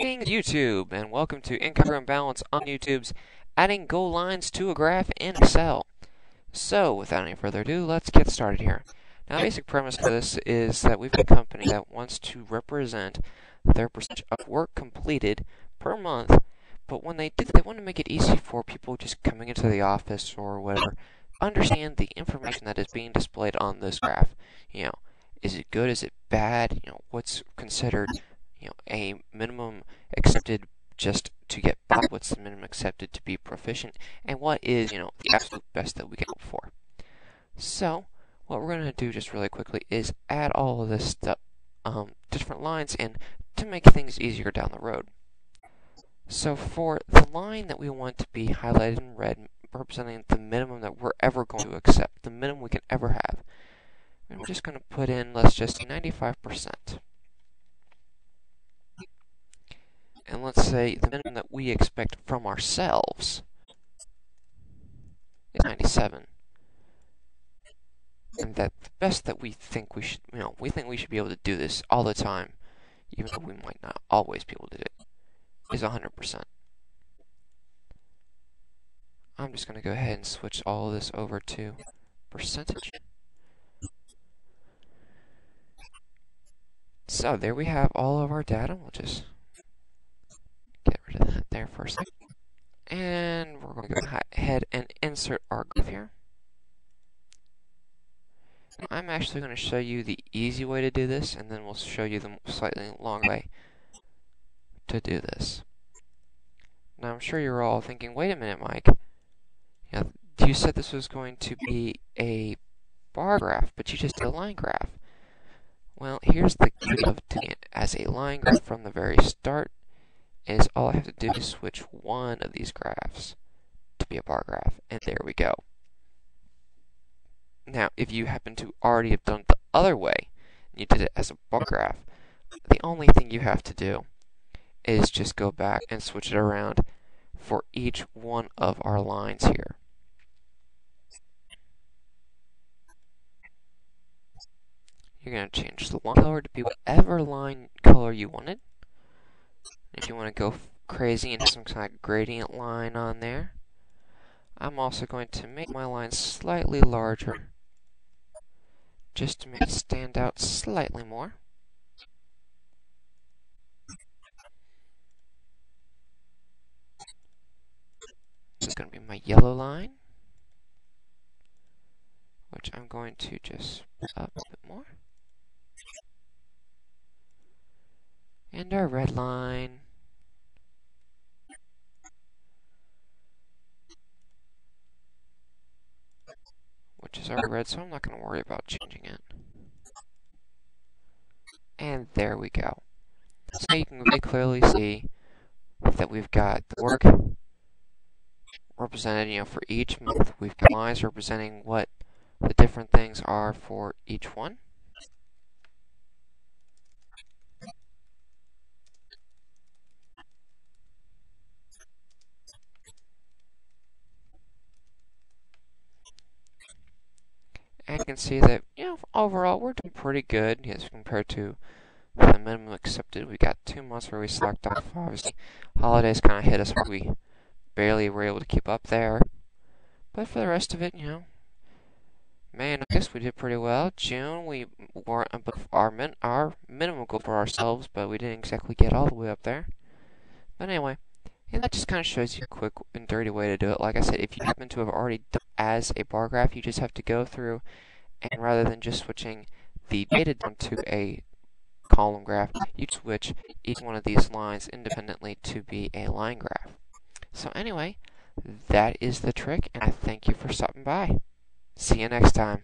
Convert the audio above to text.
Greetings YouTube, and welcome to Incongruent Balance on YouTube's Adding Goal Lines to a Graph in Excel. So, without any further ado, let's get started here. Now, the basic premise for this is that we've got a company that wants to represent their percentage of work completed per month, but when they do that, they want to make it easy for people just coming into the office or whatever, understand the information that is being displayed on this graph. Is it good? Is it bad? What's considered a minimum accepted just to get by, what's the minimum accepted to be proficient, and what is, the absolute best that we can hope for. So, what we're going to do just really quickly is add all of this stuff, different lines in to make things easier down the road. So for the line that we want to be highlighted in red, representing the minimum that we're ever going to accept, the minimum we can ever have, I'm just going to put in, let's just say 95%. And let's say the minimum that we expect from ourselves is 97. And that the best that we think we should, we think we should be able to do this all the time, even though we might not always be able to do it, is 100%. I'm just going to go ahead and switch all of this over to percentage. So there we have all of our data. We'll just get rid of that there for a second. And we're going to go ahead and insert our graph here. I'm actually going to show you the easy way to do this, and then we'll show you the slightly long way to do this. Now, I'm sure you're all thinking, wait a minute, Mike. You said this was going to be a bar graph, but you just did a line graph. Well, here's the key of doing it as a line graph from the very start, is all I have to do is switch one of these graphs to be a bar graph, and there we go. Now, if you happen to already have done it the other way, and you did it as a bar graph, the only thing you have to do is just go back and switch it around for each one of our lines here. You're going to change the line color to be whatever line color you wanted. If you want to go crazy and have some kind of gradient line on there, I'm also going to make my line slightly larger, just to make it stand out slightly more. This is going to be my yellow line, which I'm going to just put up a bit more. And our red line. Which is already red, so I'm not going to worry about changing it. And there we go. So you can very clearly see that we've got the work represented, for each month. We've got lines representing what the different things are for each one. And you can see that, overall we're doing pretty good as compared to the minimum accepted. We got 2 months where we slacked off. Obviously, holidays kind of hit us where we barely were able to keep up there. But for the rest of it, May and August we did pretty well. June we weren't above our minimum goal for ourselves, but we didn't exactly get all the way up there. But anyway, and that just kind of shows you a quick and dirty way to do it. Like I said, if you happen to have already done it as a bar graph, you just have to go through, and rather than just switching the data down to a column graph, you switch each one of these lines independently to be a line graph. So anyway, that is the trick, and I thank you for stopping by. See you next time.